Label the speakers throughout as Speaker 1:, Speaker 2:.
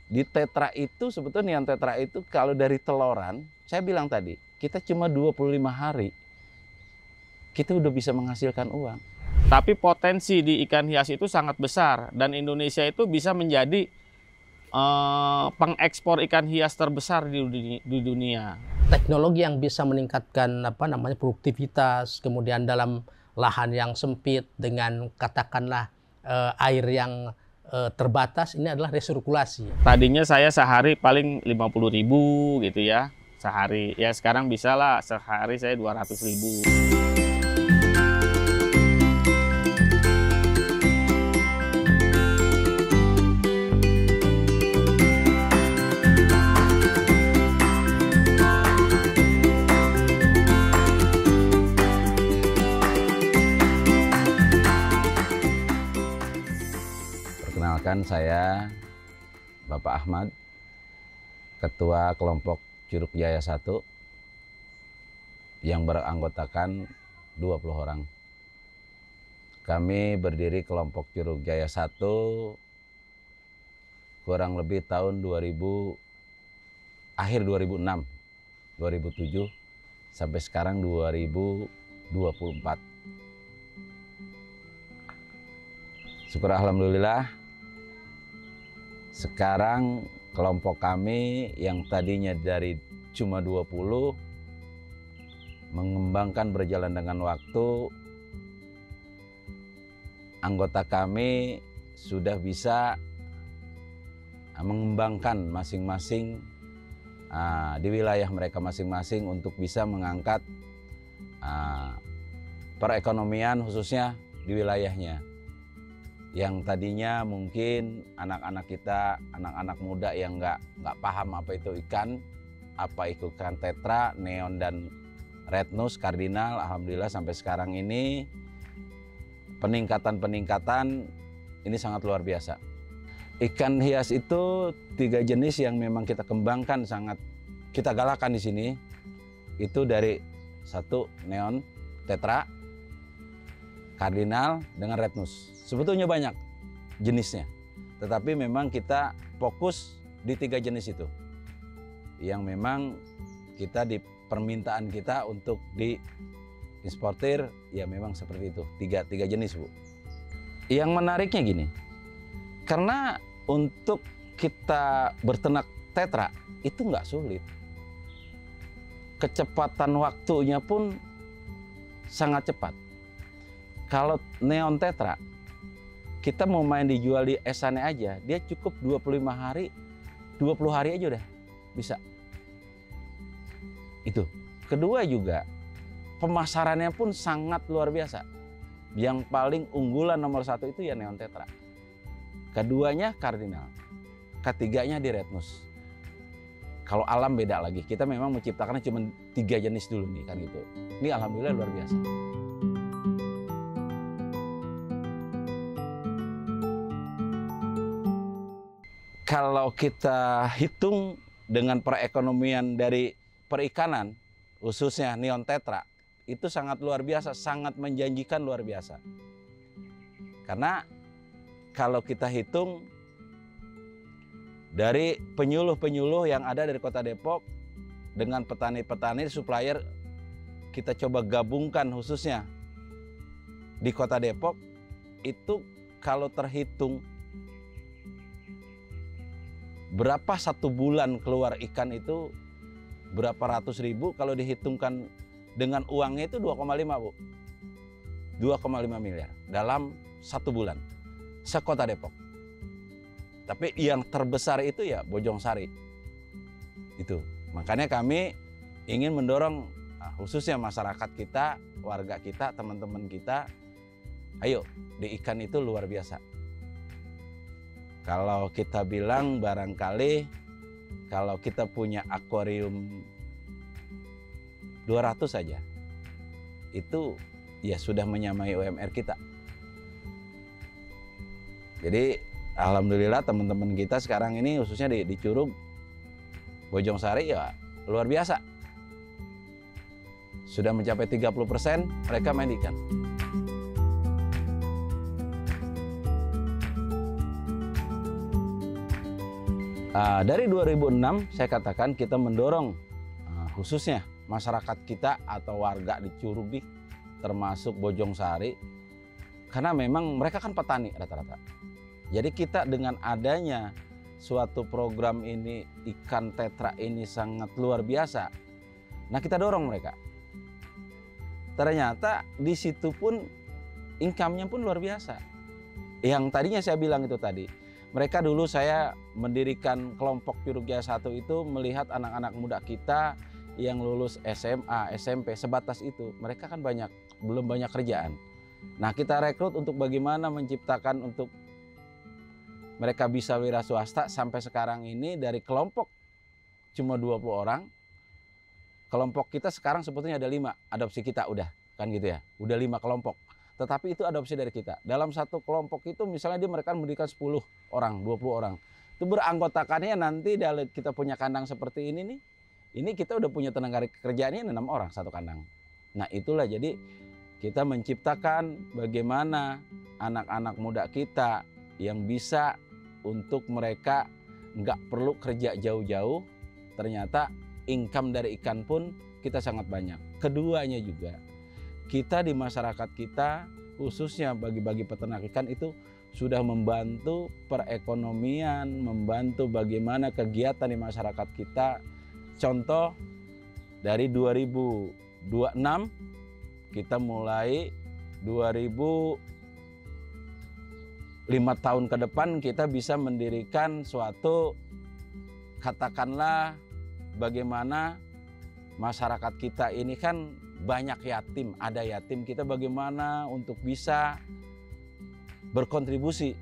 Speaker 1: Di tetra itu sebetulnya yang tetra itu kalau dari teloran, saya bilang tadi, kita cuma 25 hari, kita udah bisa menghasilkan uang.
Speaker 2: Tapi potensi di ikan hias itu sangat besar dan Indonesia itu bisa menjadi pengekspor ikan hias terbesar di dunia.
Speaker 3: Teknologi yang bisa meningkatkan produktivitas, kemudian dalam lahan yang sempit dengan katakanlah air yang terbatas, ini adalah resirkulasi.
Speaker 2: Tadinya saya sehari paling 50.000 gitu ya, sehari. Ya sekarang bisa lah sehari saya 200.000.
Speaker 1: Perkenalkan, saya Bapak Ahmad, Ketua Kelompok Curug Jaya 1 yang beranggotakan 20 orang. Kami berdiri Kelompok Curug Jaya 1 kurang lebih tahun 2000, akhir 2006, 2007 sampai sekarang 2024. Syukur alhamdulillah, sekarang kelompok kami yang tadinya dari cuma 20 mengembangkan berjalan dengan waktu. Anggota kami sudah bisa mengembangkan masing-masing di wilayah mereka masing-masing untuk bisa mengangkat perekonomian khususnya di wilayahnya. Yang tadinya mungkin anak-anak kita, anak-anak muda yang nggak paham apa itu ikan tetra, neon dan rednus, kardinal, alhamdulillah sampai sekarang ini peningkatan ini sangat luar biasa. Ikan hias itu 3 jenis yang memang kita kembangkan, sangat kita galakan di sini. Itu dari 1 neon tetra, kardinal dengan rednus. Sebetulnya banyak jenisnya, tetapi memang kita fokus di 3 jenis itu. Yang memang kita di permintaan kita untuk dieksportir, ya memang seperti itu, tiga jenis, Bu. Yang menariknya gini, karena untuk kita berternak tetra itu nggak sulit. Kecepatan waktunya pun sangat cepat. Kalau neon tetra, kita mau main dijual di esannya aja, dia cukup 25 hari, 20 hari aja udah bisa. Itu. Kedua juga, pemasarannya pun sangat luar biasa. Yang paling unggulan nomor 1 itu ya neon tetra. Keduanya kardinal. Ketiganya di rednus. Kalau alam beda lagi, kita memang menciptakannya cuma 3 jenis dulu nih kan gitu. Ini alhamdulillah luar biasa. Kalau kita hitung dengan perekonomian dari perikanan, khususnya neon tetra, itu sangat luar biasa, sangat menjanjikan luar biasa. Karena kalau kita hitung dari penyuluh-penyuluh yang ada dari Kota Depok dengan petani-petani, supplier, kita coba gabungkan khususnya di Kota Depok, itu kalau terhitung berapa 1 bulan keluar ikan itu berapa ratus ribu, kalau dihitungkan dengan uangnya itu 2,5, Bu. 2,5 miliar dalam 1 bulan se-Kota Depok. Tapi yang terbesar itu ya Bojongsari. Itu. Makanya kami ingin mendorong khususnya masyarakat kita, warga kita, teman-teman kita, ayo di ikan itu luar biasa. Kalau kita bilang barangkali kalau kita punya akuarium 200 saja, itu ya sudah menyamai UMR kita. Jadi alhamdulillah teman-teman kita sekarang ini khususnya di Curug Bojongsari ya luar biasa. Sudah mencapai 30% mereka main ikan. Dari 2006 saya katakan kita mendorong khususnya masyarakat kita atau warga di Curug, termasuk Bojongsari, karena memang mereka kan petani rata-rata. Jadi kita dengan adanya suatu program ini, ikan tetra ini sangat luar biasa. Nah, kita dorong mereka. Ternyata di situ pun income-nya pun luar biasa. Yang tadinya saya bilang itu tadi, mereka dulu saya mendirikan kelompok Curug Jaya 1 itu melihat anak-anak muda kita yang lulus SMA, SMP, sebatas itu. Mereka kan belum banyak kerjaan. Nah, kita rekrut untuk bagaimana menciptakan untuk mereka bisa wira swasta. Sampai sekarang ini dari kelompok cuma 20 orang, kelompok kita sekarang sebetulnya ada 5, adopsi kita udah, kan gitu ya. Udah 5 kelompok. Tetapi itu adopsi dari kita. Dalam satu kelompok itu misalnya mereka mendirikan 10 orang, 20 orang. Itu beranggotakannya nanti kita punya kandang seperti ini nih. Ini kita udah punya tenaga kerjaannya 6 orang satu kandang. Nah, itulah jadi kita menciptakan bagaimana anak-anak muda kita yang bisa untuk mereka nggak perlu kerja jauh-jauh. Ternyata income dari ikan pun kita sangat banyak. Keduanya juga, kita di masyarakat kita khususnya bagi peternak ikan itu sudah membantu perekonomian, membantu bagaimana kegiatan di masyarakat kita. Contoh dari 2026 kita mulai 5 tahun ke depan kita bisa mendirikan suatu, katakanlah bagaimana masyarakat kita ini kan banyak yatim, ada yatim, kita bagaimana untuk bisa berkontribusi.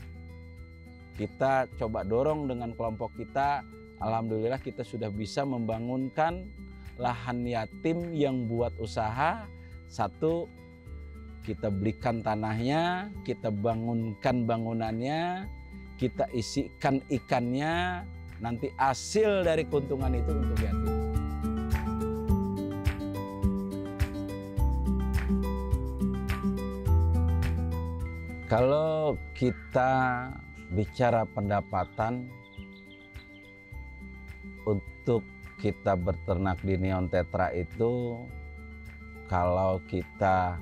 Speaker 1: Kita coba dorong dengan kelompok kita. Alhamdulillah kita sudah bisa membangunkan lahan yatim yang buat usaha. Satu, kita belikan tanahnya, kita bangunkan bangunannya, kita isikan ikannya, nanti hasil dari keuntungan itu untuk yatim. Kalau kita bicara pendapatan, untuk kita berternak di Neon Tetra itu, kalau kita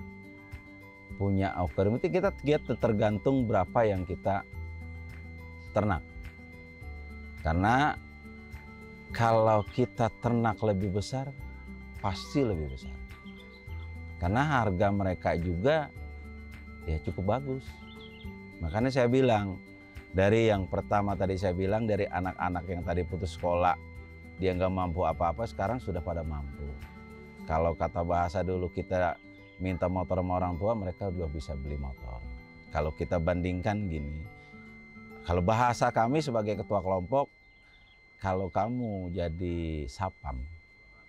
Speaker 1: punya akuarium itu kita tergantung berapa yang kita ternak. Karena kalau kita ternak lebih besar, pasti lebih besar. Karena harga mereka juga ya cukup bagus. Makanya saya bilang, dari yang pertama tadi saya bilang, dari anak-anak yang tadi putus sekolah, dia nggak mampu apa-apa, sekarang sudah pada mampu. Kalau kata bahasa dulu kita minta motor sama orang tua, mereka udah bisa beli motor. Kalau kita bandingkan gini, kalau bahasa kami sebagai ketua kelompok, kalau kamu jadi sapam,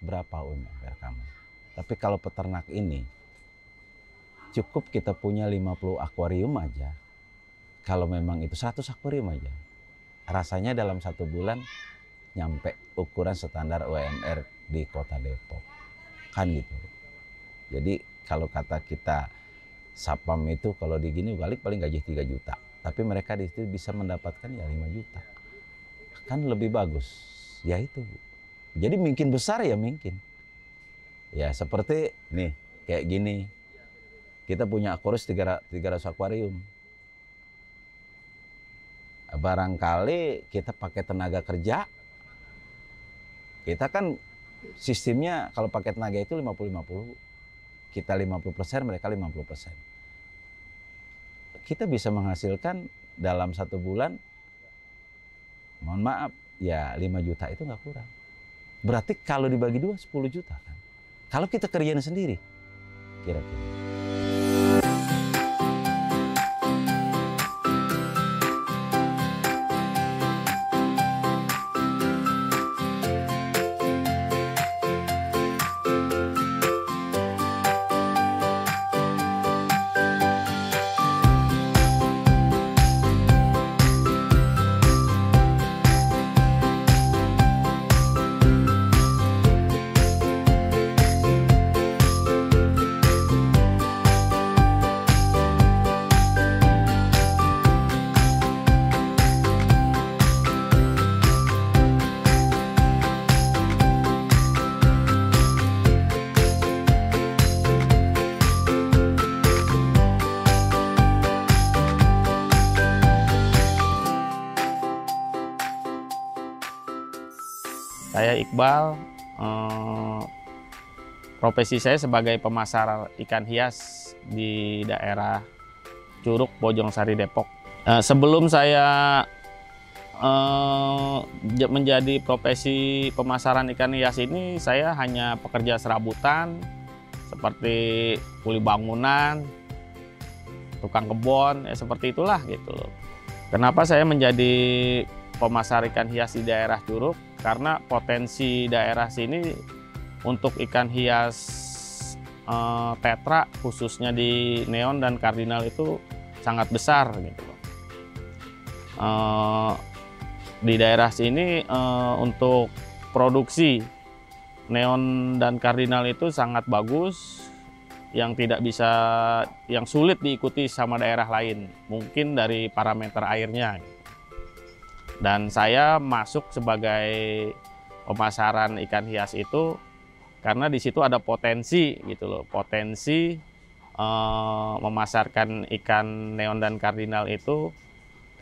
Speaker 1: berapa UMR kamu? Tapi kalau peternak ini, cukup kita punya 50 akuarium aja. Kalau memang itu 100 akuarium aja, rasanya dalam 1 bulan nyampe ukuran standar UMR di Kota Depok, kan gitu. Jadi kalau kata kita sapam itu kalau di gini balik paling gaji 3 juta, tapi mereka di situ bisa mendapatkan ya 5 juta, kan lebih bagus. Ya itu, jadi mungkin besar ya mungkin. Ya seperti nih kayak gini, kita punya akuarium 300 akuarium. Barangkali kita pakai tenaga kerja. Kita kan sistemnya kalau pakai tenaga itu 50-50. Kita 50%, mereka 50%. Kita bisa menghasilkan dalam 1 bulan, mohon maaf, ya 5 juta itu nggak kurang. Berarti kalau dibagi 2, 10 juta kan. Kalau kita kerjain sendiri, kira-kira.
Speaker 2: Saya Iqbal, profesi saya sebagai pemasar ikan hias di daerah Curug, Bojongsari, Depok. Sebelum saya menjadi profesi pemasaran ikan hias ini, saya hanya pekerja serabutan seperti kuli bangunan, tukang kebun, ya seperti itulah gitu loh. Kenapa saya menjadi pemasar ikan hias di daerah Curug? Karena potensi daerah sini untuk ikan hias tetra, khususnya di neon dan kardinal, itu sangat besar gitu loh. Di daerah sini untuk produksi neon dan kardinal itu sangat bagus, yang sulit diikuti sama daerah lain, mungkin dari parameter airnya. Dan saya masuk sebagai pemasaran ikan hias itu karena di situ ada potensi gitu loh, potensi memasarkan ikan neon dan kardinal itu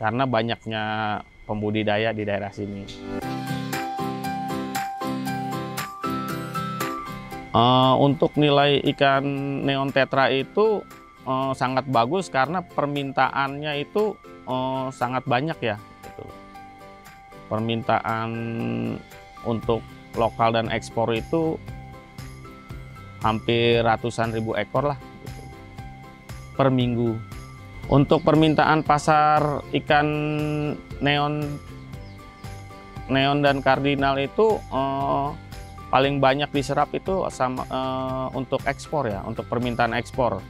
Speaker 2: karena banyaknya pembudidaya di daerah sini. Untuk nilai ikan neon tetra itu sangat bagus karena permintaannya itu sangat banyak ya. Gitu. Permintaan untuk lokal dan ekspor itu hampir ratusan ribu ekor lah gitu, per minggu. Untuk permintaan pasar ikan neon dan kardinal itu paling banyak diserap itu untuk ekspor ya, untuk permintaan ekspor.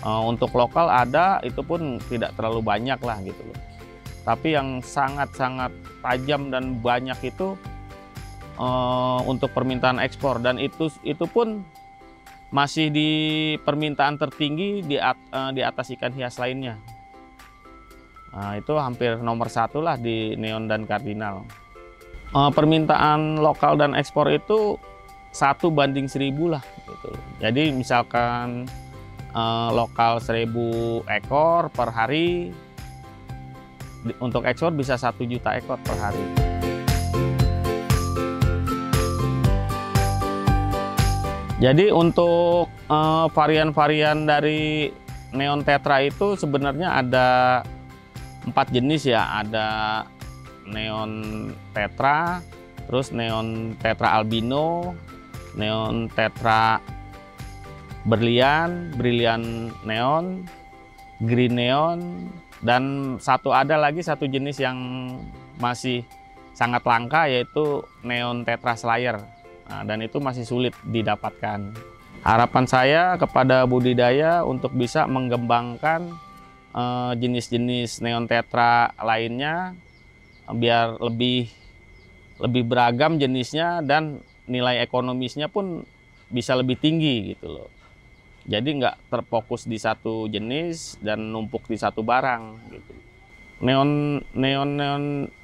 Speaker 2: Untuk lokal ada, itu pun tidak terlalu banyak lah gitu loh. Tapi yang sangat-sangat tajam dan banyak itu untuk permintaan ekspor, dan itu pun masih di permintaan tertinggi di atas ikan hias lainnya. Nah, itu hampir nomor 1 lah di neon dan kardinal. Permintaan lokal dan ekspor itu 1:1000 lah gitu. Jadi misalkan lokal 1000 ekor per hari, untuk ekspor bisa 1 juta ekor per hari. Jadi untuk varian-varian dari neon tetra itu sebenarnya ada 4 jenis ya. Ada neon tetra, terus neon tetra albino, neon tetra brilian neon, green neon, dan ada lagi satu jenis yang masih sangat langka, yaitu neon tetra slayer. Nah, dan itu masih sulit didapatkan. Harapan saya kepada budidaya untuk bisa mengembangkan jenis-jenis neon tetra lainnya biar lebih beragam jenisnya dan nilai ekonomisnya pun bisa lebih tinggi gitu loh. Jadi nggak terfokus di satu jenis dan numpuk di satu barang gitu.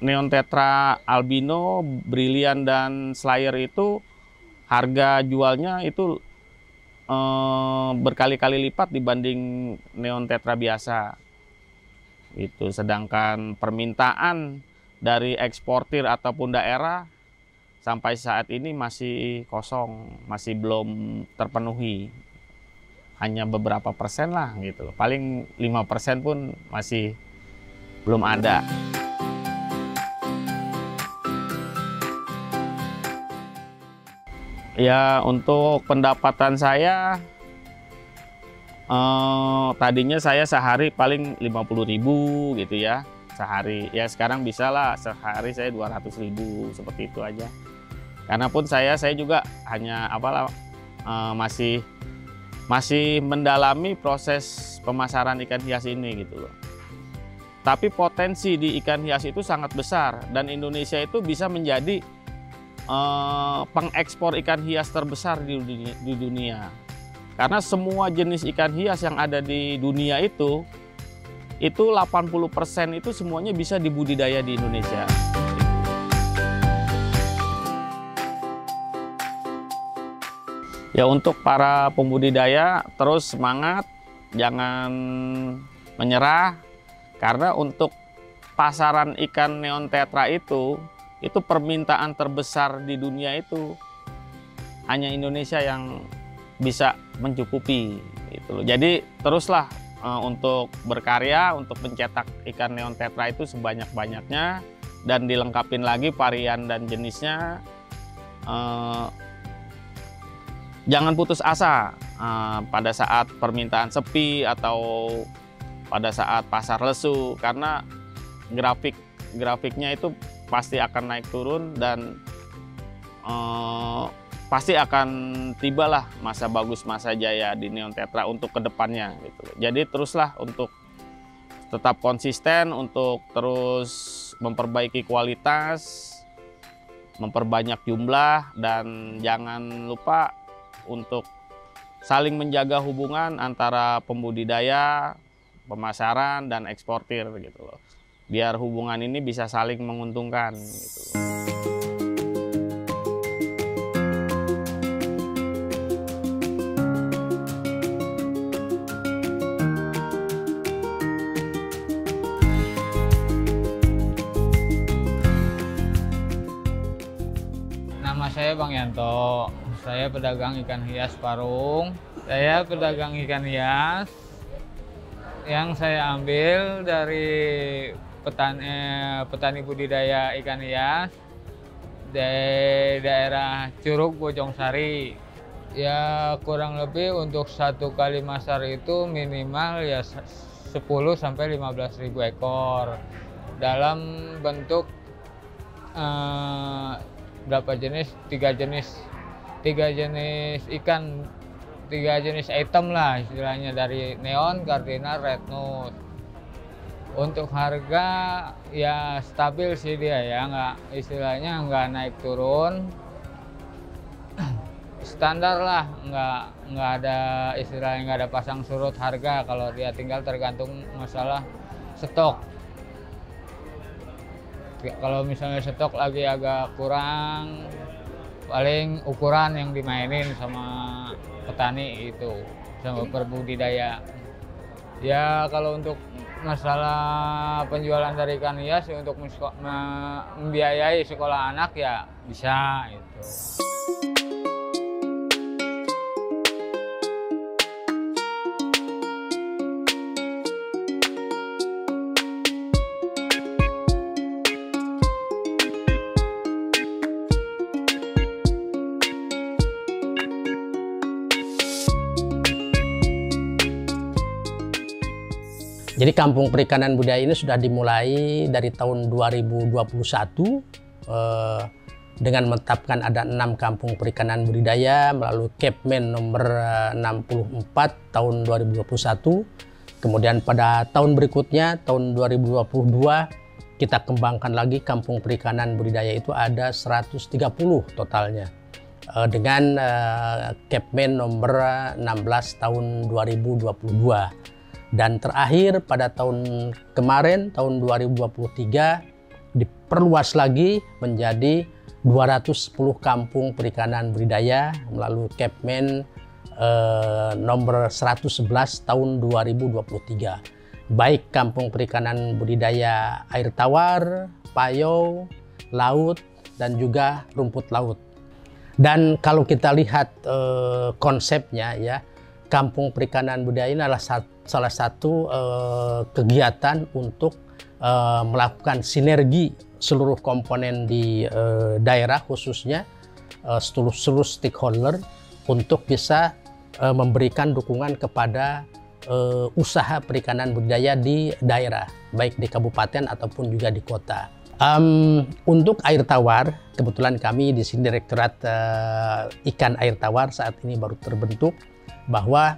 Speaker 2: Neon tetra albino, brilian, dan slayer itu harga jualnya itu berkali-kali lipat dibanding neon tetra biasa. Itu sedangkan permintaan dari eksportir ataupun daerah sampai saat ini masih kosong, masih belum terpenuhi. Hanya beberapa persen lah gitu. Paling 5% pun masih belum ada. Ya, untuk pendapatan saya tadinya saya sehari paling 50.000 gitu ya sehari. Ya sekarang bisa lah sehari saya 200.000 seperti itu aja. Karena pun saya juga hanya masih mendalami proses pemasaran ikan hias ini gitu loh. Tapi potensi di ikan hias itu sangat besar, dan Indonesia itu bisa menjadi pengekspor ikan hias terbesar di dunia. Karena semua jenis ikan hias yang ada di dunia itu 80% itu semuanya bisa dibudidaya di Indonesia. Ya, untuk para pembudidaya terus semangat, jangan menyerah, karena untuk pasaran ikan neon tetra itu itu permintaan terbesar di dunia itu hanya Indonesia yang bisa mencukupi gitu loh. Jadi teruslah untuk berkarya untuk mencetak ikan neon tetra itu sebanyak-banyaknya dan dilengkapin lagi varian dan jenisnya. Jangan putus asa pada saat permintaan sepi atau pada saat pasar lesu, karena grafiknya itu pasti akan naik turun dan pasti akan tibalah masa bagus, masa jaya di neon tetra untuk kedepannya gitu. Jadi teruslah untuk tetap konsisten, untuk terus memperbaiki kualitas, memperbanyak jumlah, dan jangan lupa untuk saling menjaga hubungan antara pembudidaya, pemasaran, dan eksportir gitu loh. Biar hubungan ini bisa saling menguntungkan gitu loh.
Speaker 4: Nama saya Bang Yanto, saya pedagang ikan hias Parung. Saya pedagang ikan hias yang saya ambil dari petani budidaya ikan hias di daerah Curug Bojong Sari. Ya kurang lebih untuk satu kali masar itu minimal ya 10 sampai 15.000 ekor dalam bentuk berapa jenis? Tiga jenis ikan, 3 jenis item lah istilahnya, dari neon, kardinal, red nose. Untuk harga ya stabil sih dia ya, istilahnya nggak naik turun, standar lah, nggak ada istilahnya, nggak ada pasang surut harga. Kalau dia tinggal tergantung masalah stok. Kalau misalnya stok lagi agak kurang, paling ukuran yang dimainin sama petani itu, sama perbudidaya. Ya kalau untuk masalah penjualan dari ikan hias untuk membiayai sekolah anak ya bisa itu.
Speaker 3: Jadi kampung perikanan budaya ini sudah dimulai dari tahun 2021 dengan menetapkan ada 6 kampung perikanan budidaya melalui Kepmen nomor 64 tahun 2021. Kemudian pada tahun berikutnya, tahun 2022, kita kembangkan lagi kampung perikanan budidaya itu ada 130 totalnya. Dengan Kepmen nomor 16 tahun 2022. Dan terakhir pada tahun kemarin, tahun 2023, diperluas lagi menjadi 210 kampung perikanan budidaya melalui Kepmen nomor 111 tahun 2023. Baik kampung perikanan budidaya air tawar, payau, laut, dan juga rumput laut. Dan kalau kita lihat konsepnya ya, kampung perikanan budidaya ini adalah salah satu kegiatan untuk melakukan sinergi seluruh komponen di daerah, khususnya seluruh stakeholder, untuk bisa memberikan dukungan kepada usaha perikanan budidaya di daerah, baik di kabupaten ataupun juga di kota. Untuk air tawar, kebetulan kami di sini Direktorat Ikan Air Tawar saat ini baru terbentuk, bahwa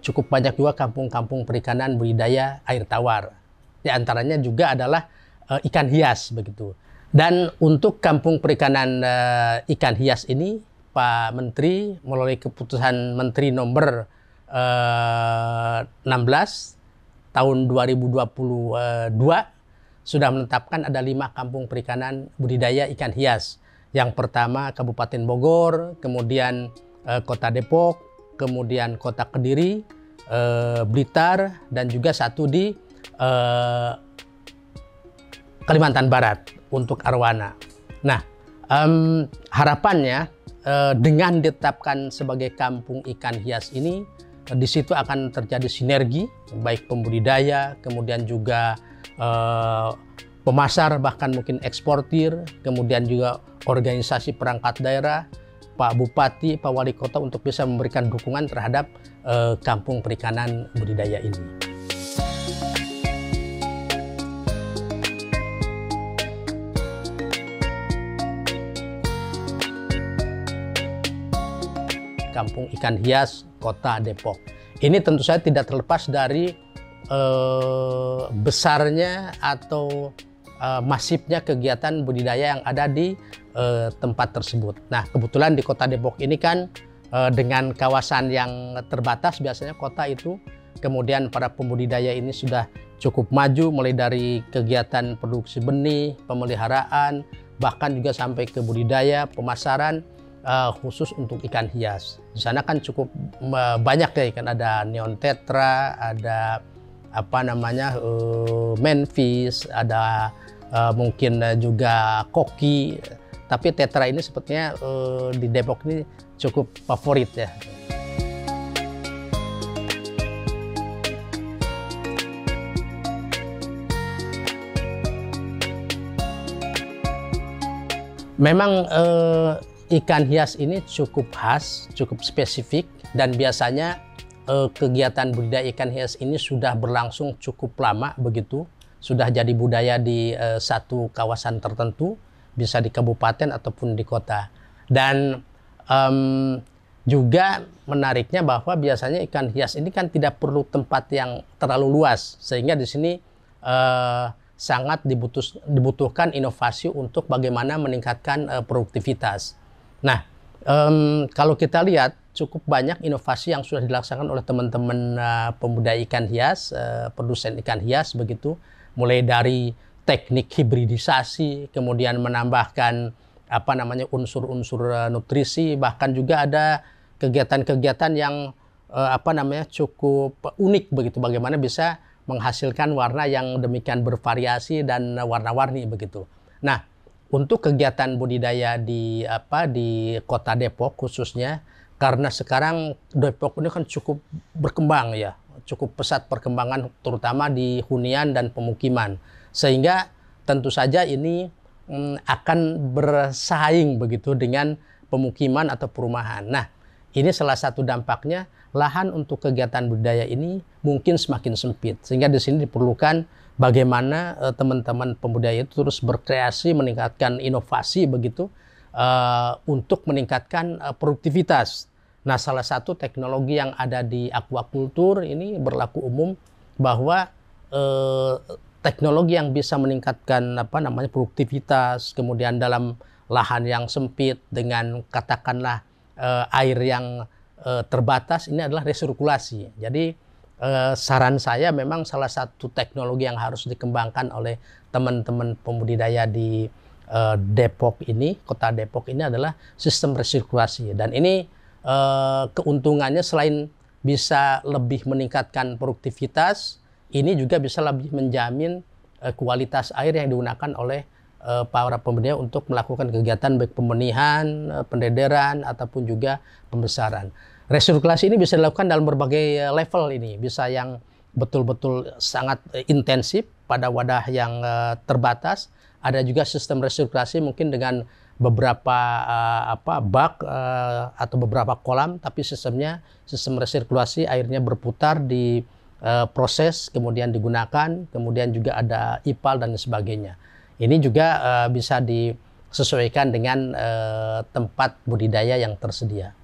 Speaker 3: cukup banyak juga kampung-kampung perikanan budidaya air tawar. Di antaranya juga adalah ikan hias begitu. Dan untuk kampung perikanan ikan hias ini, Pak Menteri melalui keputusan Menteri nomor 16 tahun 2022 sudah menetapkan ada 5 kampung perikanan budidaya ikan hias. Yang pertama Kabupaten Bogor, kemudian Kota Depok, kemudian Kota Kediri, Blitar, dan juga satu di Kalimantan Barat untuk Arwana. Nah, harapannya dengan ditetapkan sebagai kampung ikan hias ini, di situ akan terjadi sinergi baik pembudidaya, kemudian juga pemasar, bahkan mungkin eksportir, kemudian juga organisasi perangkat daerah, Pak Bupati, Pak Wali Kota untuk bisa memberikan dukungan terhadap kampung perikanan budidaya ini. Kampung Ikan Hias Kota Depok. Ini tentu saja tidak terlepas dari besarnya atau masifnya kegiatan budidaya yang ada di tempat tersebut. Nah, kebetulan di Kota Depok ini kan dengan kawasan yang terbatas, biasanya kota itu, kemudian para pembudidaya ini sudah cukup maju mulai dari kegiatan produksi benih, pemeliharaan, bahkan juga sampai ke budidaya, pemasaran khusus untuk ikan hias. Di sana kan cukup banyak ya ikan, ada neon tetra, ada manfish, ada mungkin juga koki. Tapi tetra ini sepertinya di Depok ini cukup favorit ya. Memang ikan hias ini cukup khas, cukup spesifik, dan biasanya kegiatan budidaya ikan hias ini sudah berlangsung cukup lama begitu, sudah jadi budaya di satu kawasan tertentu, bisa di kabupaten ataupun di kota. Dan juga menariknya bahwa biasanya ikan hias ini kan tidak perlu tempat yang terlalu luas, sehingga di sini sangat dibutuhkan inovasi untuk bagaimana meningkatkan produktivitas. Nah, kalau kita lihat cukup banyak inovasi yang sudah dilaksanakan oleh teman-teman pembudidaya ikan hias, produsen ikan hias begitu, mulai dari teknik hibridisasi, kemudian menambahkan unsur-unsur nutrisi, bahkan juga ada kegiatan-kegiatan yang cukup unik begitu, bagaimana bisa menghasilkan warna yang demikian bervariasi dan warna-warni begitu. Nah, untuk kegiatan budidaya di Kota Depok khususnya, karena sekarang Depok ini kan cukup berkembang ya, cukup pesat perkembangan terutama di hunian dan pemukiman, sehingga tentu saja ini akan bersaing begitu dengan pemukiman atau perumahan. Nah, ini salah satu dampaknya, lahan untuk kegiatan budidaya ini mungkin semakin sempit, sehingga di sini diperlukan bagaimana teman-teman pembudidaya itu terus berkreasi, meningkatkan inovasi begitu untuk meningkatkan produktivitas. Nah, salah satu teknologi yang ada di aquaculture ini berlaku umum bahwa teknologi yang bisa meningkatkan produktivitas, kemudian dalam lahan yang sempit dengan katakanlah air yang terbatas, ini adalah resirkulasi. Jadi saran saya memang salah satu teknologi yang harus dikembangkan oleh teman-teman pembudidaya di Depok ini, Kota Depok ini adalah sistem resirkulasi. Dan ini keuntungannya selain bisa lebih meningkatkan produktivitas, ini juga bisa lebih menjamin kualitas air yang digunakan oleh para pembudidaya untuk melakukan kegiatan baik pembenihan, pendederan, ataupun juga pembesaran. Resirkulasi ini bisa dilakukan dalam berbagai level ini, bisa yang betul-betul sangat intensif pada wadah yang terbatas. Ada juga sistem resirkulasi mungkin dengan beberapa bak atau beberapa kolam, tapi sistem resirkulasi airnya berputar di proses, kemudian digunakan, kemudian juga ada IPAL dan sebagainya. Ini juga bisa disesuaikan dengan tempat budidaya yang tersedia.